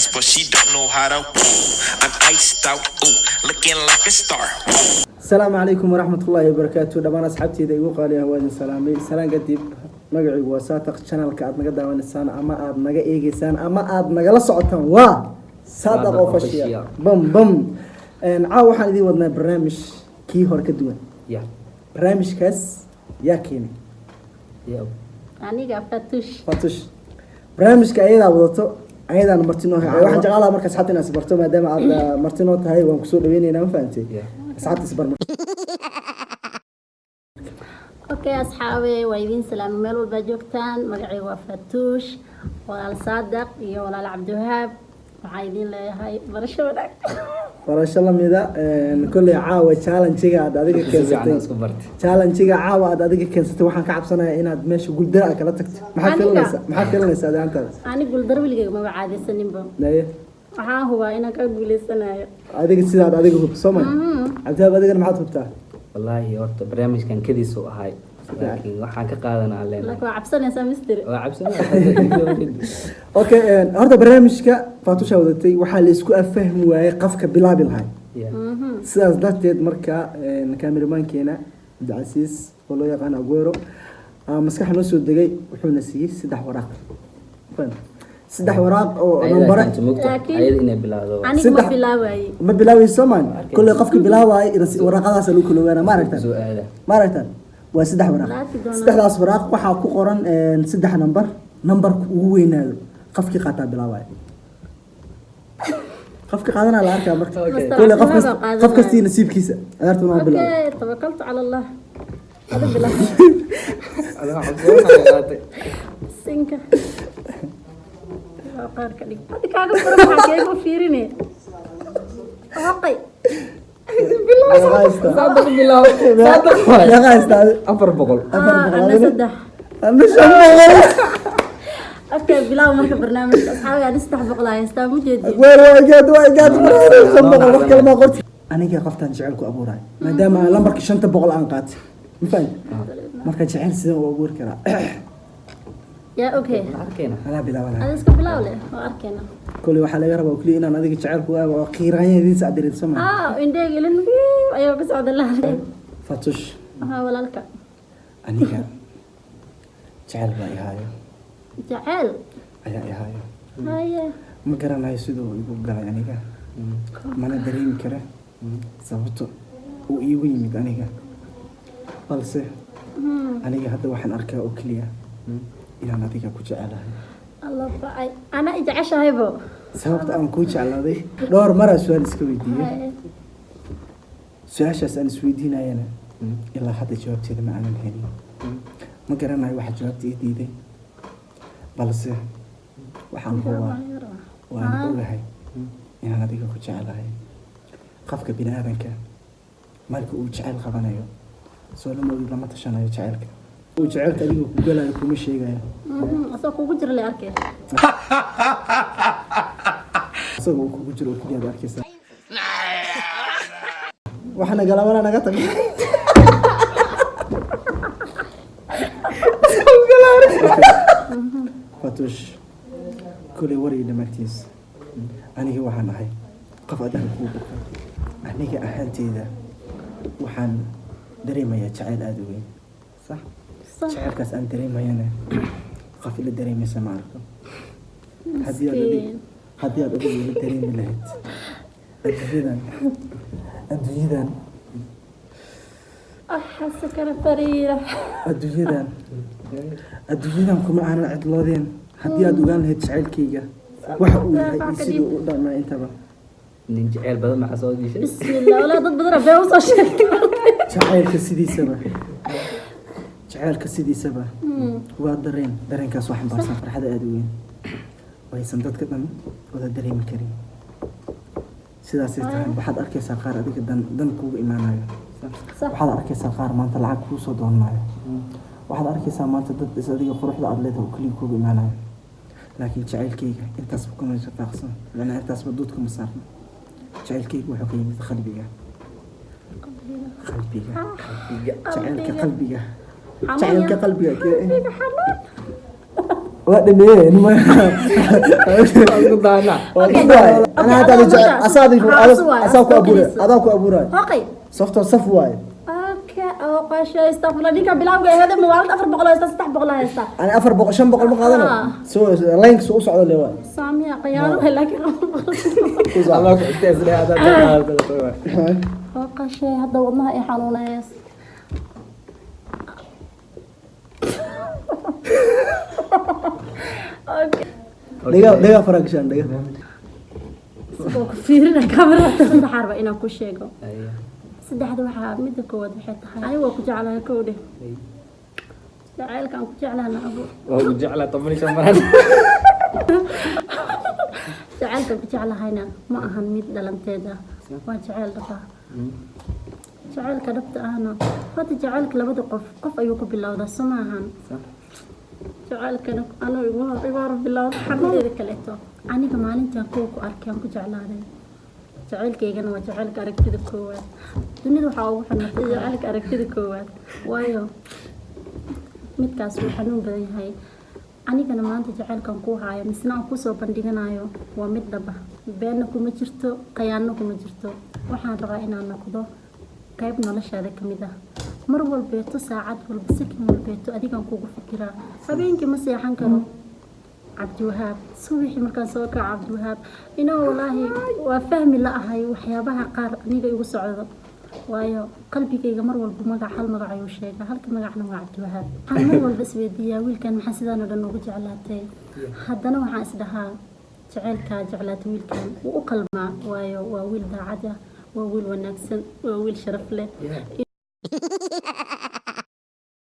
dance, but she don't know how to. I'm iced out, ooh, looking like a star. السلام عليكم ورحمة الله وبركاته. دمان أصحابتي ذي وقال يا هواد السلامي سلام قديب مقعي وساتق channel كعد نقدر ونسان أما أب نجا إيجي سان أما أب نجا لصعتان وا صادق وفشيا بم نعاو حنا ذي ودنا برنامج كي هور كدوان برنامج كاس يا كيني aniga fatush barnaamijka ayada wadato ayadana martino waxaan jeclahay marka asxaabtina isbarto maadaama aad martino tahay waan ku soo dhaweynaynaa ma fahamtay asxaabta isbar okay asxaabe waa idin salaam meel walba joogtaan magacayga waa fatush walaal saadaq iyo walaal cabdiwahaab waxaan idin leeyahay barasho wanaag barasho lamida kulli caawa challenge-ga aad adiga keensatay challenge-ga caawa aad adiga keensatay waxaan ka cabsanayaa inaad meesha guuldar kala tagto maxaa filanaysaa adeanta ani guuldar wiliga ma caadeysaninba waxaan hubaa inaan ka guuleysanayo adiga sidaad adiga hubto Soomaali cabdiwahaab adigana maxaad hubtaa wallahi horta barnaamijkan kadiis oo ahay laakiin waxaan ka qaadanaa leen laakiin waa cabsanaysaa mister waa cabsanaysaa okay horta barnaamijka Fatusha wadatay waxaa la isku afahmi waayay qafka bilaabi lahay sidaas darteed marka cameraman-keena Abdicasiis oo loo yaqaan Aguero maskaxda noo soo degay wuxuuna siiyay saddex waraaq oo number ayada inay bilaado aniga ma bilaaway Soomaali kulli qofka bilaaway waraaqadaas lagu kala ogaana ma aragtaan waa saddex waraaq saddexdaas waraaq waxaa ku qoran saddex numberka ugu weynaado qofkii qaataa bilaaway qofka qaadana la arkaa marka kulli qof kasta nasiibkiisa aartu ma bilaaway okay tawakkaltu ala allah hada bilaw adiga xabboonaa sinka qaar ka dhig kaaga faraha keego fiirine haqay صادق بالله صادق يا غايستاد أفر بقول أنا صدق أنا شنو أوكي بلا مركب برنامج أصحابي أنا استحبق لا يستاهل مجد واجد برنامج وقت ما قلت أنا كي قفت أن جعلك أبو راي ما دام لمبرك شنت بقول أنقات مفهم مركب جعل سيد وأبو كرا يا أوكي أركينا أنا بلا ولا هذا اسكت بلا ولا أركينا كل واحد يقرب وكلي أنا هذيك جعلك وأخيرا يدين سأدري تسمع إندي قلنا أيوة بس عبد الله فتش ولا لك أنا كان جعل بقى هاي جعل هاي ما قرنا يسودو يقول قال يعني كان ما ندري كره صوته ويوي مد أنا كان بس أنا هذا واحد أركا أكليا إلى نتيجة كوجعلها الله باي أنا إجعش هايبو سببت أن كوجعلها ذي دور مرة سؤال سكويدية سؤال أنا سويدين أنا إلا حتى جوابتي لما أنا هني ما قرنا واحد جوابتي جديدة بس وحن هو وأنا أقول هاي إلى نتيجة كوجعلها قفك بنا هذا كان مالك وجعل خبنا سؤال ما تشانا يجعلك وجعلك أديك وقلا يكون شيء جاي. أصلا كوجر اللي أركي. أصلا كوجر وكذا أركي. وحنا قلا ولا نقطع. فتوش كل وري دمتيس. أنا هو حنا هاي قف أدهم كوبك. أنا كأهلتي ذا وحن دري ما يجعل أدوين صح؟ شعرك أن دري ما ينا قفل الدري ما سمعكم. هدي أدري الدري من لهت. أدويدان. أحسك أنا فريرة. أدويدان كم أنا عدلودين. هدي أدوغان لهت شعيل كيجا. وحقول يصير قدام ما انتبه. نجعل بدل ما حصل شيء. بسم الله ولا ضد بضرب بيوصل شيء. شعيل كسيدي سبا. جعلك سيدي سبا وادرين كاس واحد بارسان فرحة أدوين وهي سمدت كدن وذا درين كريم سيدا سيستهان بحد أركي ساقار أديك دن كوب إيمانايا وحد أركي ساقار ما أنت لعب كوسو دون مايا وحد أركي ساقار ما أنت ضد إسادية خروح لأدلتها وكل كوب إيمانايا لكن جعل كيكا انت سبكم الجفاقصة لأن انت سبدودكم الصارنا جعل كيك وحكي مثل قلبية جعلك قلبية جعلك قلبية ودمي ما انا هذا اساكو ابورا اوكي صفته صفواي اوكي او قاشا استغفر الله ديك بلاوغ هذا موالد 400 هيستا 600 هيستا انا 400 500 ما قادنا سو لينك سو سocdo le way سامي قيانو لكن الله كتيس لي هذا oo qashay hadda wadnaha ay xanuunays okay dhiga faragshan dhiga soo ku fiirina kamarada saxarba inaan ku sheego saddexda waxa mid koowaad waxay tahay aniga ku jeclahay koodhe jacaylkan ku jeclaana abu waa u jeclaa 15 maran jacaylkan ku jeclahayna ma ahan mid dhalanteeda waa jacayl dhaba jacaylka dhabta ahna hada jacaylka labada qof ayuu ku bilowdaa samaahan jacaylkana anuu igu hor bilowday xanadeeda kaleeto aniga maalintan ku arkay ku jeclaaday jacaylkaygana waa jacaylka aragtida koowaad dunida waxa ugu xanaatay jacaylka aragtida koowaad waayo midkaas uu xanuun badan yahay anigana maanta jacaylkan ku haayo misna aan ku soo bandhiganayo waa mid dhaba beenna kuma jirto qayaano kuma jirto waxaan rabaa inaan noqdo qayb noloshaada kamid ah mar walbeeto saacad walba sakin walbeeto adigan kugu fikiraa habeenkii ma seexan karo cabdiwahaab subaxii markaan soo kaco cabdiwahaab inoo walaahi waa fahmi la ahay waxyaabaha qaar aniga igu socdo waayo qalbigayga mar walba magac hal magac ayuu sheegaa halka magacna waa cabdiwahaab waxaan mar walba isweydiiyaa wiilkan maxaa sidaan oo dhan ugu jeclaatay haddana waxaan isdhahaa jacaylkaa jeclaatay wiilkan wuu u qalmaa waayo waa wiil daacad ah waa wiil wanaagsan waa wiil sharaf leh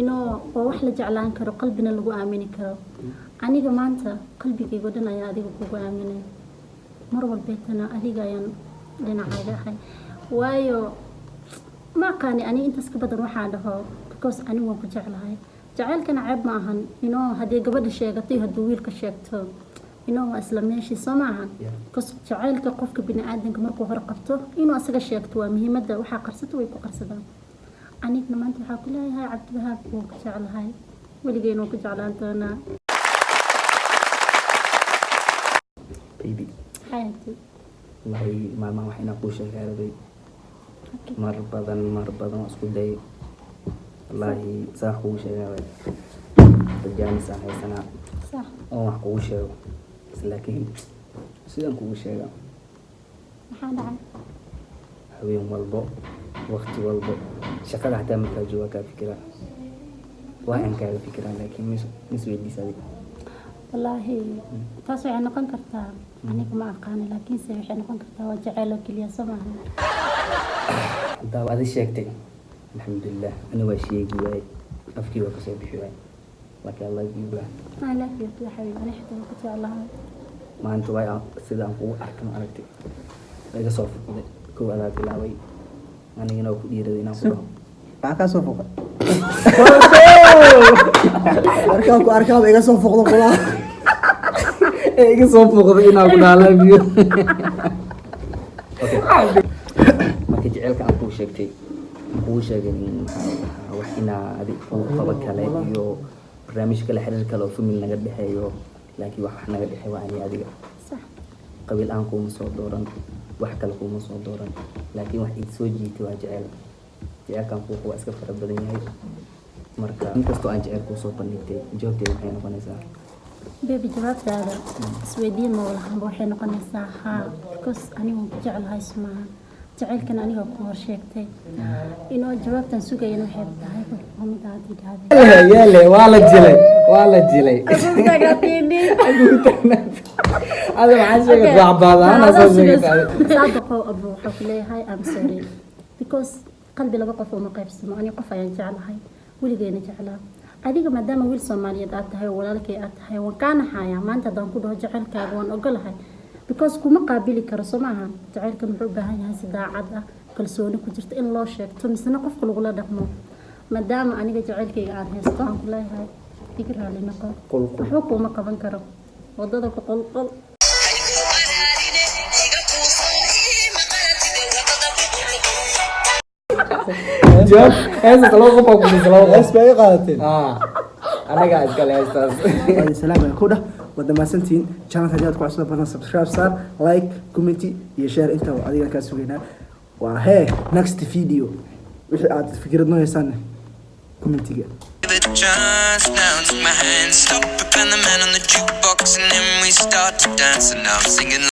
inoo waa wax la jeclaan karo qalbina lagu aamini karo aniga maanta qalbigayga dhan ayaa adiga kugu aaminay mar walbeetana adiga ayaan dhinacayga ahay waayo ma aqaani ani intaas ka badan waxaan dhaho because ani waan ku jeclahay jacaylkana ceeb ma ahan inoo haddii gabadha sheegatay hadduu wiilka sheegto inoo waa isla meeshii soo maahan because jacaylka qofka bini'aadanka markuu hor qabto inuu asaga sheegto waa muhiimadda waxaa qarsato way ku qarsadaan anigna maanta waxaa ku leeyahay cabdiwahaab waan ku jeclahay weligeyna waan ku jeclaan doonaa baby xayati wallahi maalmahan wax inaan kuu sheegay rabay mar badan waan isku day wallahi saa kugu sheegay rajaanis aan haysanaa sax oo wax kugu sheego laakiin sidaan kugu sheega maxaa dhacay habeen walbo waqti walbo shaqada hataa markaa jooga kaa fikira waa aan kaaga fikiraa laakiin mis weydiisa adiga wallaahi taas waxay noqon kartaa aniga ma aqaani laakiinse waxay noqon kartaa waa jacayl oo keliya soo maaha haddaa adi sheegtay alxamdulilah ani waa sheegi waaye afkii waa kasoo bixi waaye laakiin allah giibaa I love you ya xabiib ani xitaa waan ku jeclahay maanta way sida aan kugu arkan aragtay iga soo fuqday kow adaa bilaabay anigana waa ku dhiiraday inaan ku dhaho maxaa kaa soo foqay markaan ku arkaaba iga soo foqdo qolaa iga soo fuqday inaan ku dhaho love you marka jaceylka aan kuu sheegtay kuu sheegay wax inaa adig uu qabo kale iyo barnaamij kale xiriir kale oo family naga dhexeeyo laakiin wax naga dhexeeyo waa ani adiga sax qabiil aan kuuma soo dooran wax kale kuuma soo dooran laakiin wax id soo jiitay waa jaceylkan kuuqa waa iska fara badan yahay marka inkastoo aan jaceyl kuu soo bandhigtay jawaabteeda waxay noqonaysaa bebi jawaabtaada isweydiin ma walahanba waxay noqonaysaa haa because aniga waan ku jeclahay sumaha jacaylkan aniga ku hor sheegtay inoo jawaabtan sugayana waxay tahay mid aad idhaahday yaale waa la jilay هذا ما حد يقول بعض أنا صادق أبو حفلي هاي I'm sorry because قلبي لبقى قف وما قيف سما أنا قف ينجعل هاي ولي جينا جعلها هذيك ما دام ويل سومالية أتها ولا لك أتها وكان حياة ما أنت دام كله جعل كابون أقول هاي because كم قابلي كرسمها جعل كم حبها هاي سدا عدا كل سوني كجرت إن الله شك ثم سنة قف كل غلا دقمه ما دام أنا جعل كي عن هستان كلها هاي فكرة على نقل حكوا ما قبل كرم وضدك قل جاب هذا طلعوا قفوا كل طلعوا اسمعي قالتين anagaa iskale heestaas waa salaam ku dhah wada maasantiin channel haddii aad ku cusub badan subscribe saar like comment iyo share inta adiga ka sugeynaa waa hee next video wixii aad fikrad noo heesaan commentiga Give it a chance now, take my hand, stop it, and the man on the jukebox, and then we start to dance, and now I'm singing.